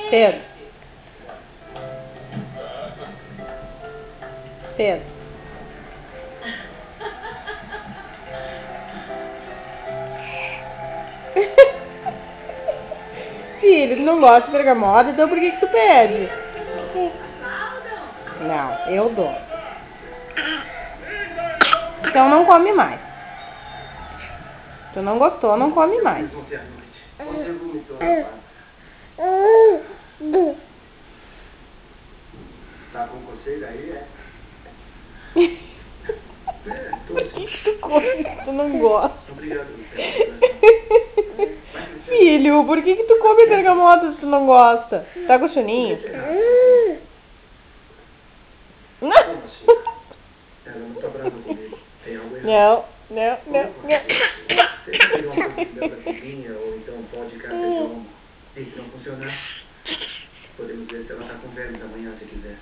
Pedro. Pedro. Filho, tu não gosta de bergamota, então por que tu pede? Não, eu dou. Então não come mais. Tu não gostou, não come mais. Tá com coceira aí, é? Por que tu come se tu não gosta? Obrigado. Filho, por que tu come bergamota se tu não gosta? Tá com soninho? Como assim? Ela não tá brava comigo. Tem algo errado. Não. Tenta pegar um pouquinho dela da cozinha, ou então pode cartejão. E se não funcionar, podemos ver se ela tá com vermes amanhã, se quiser.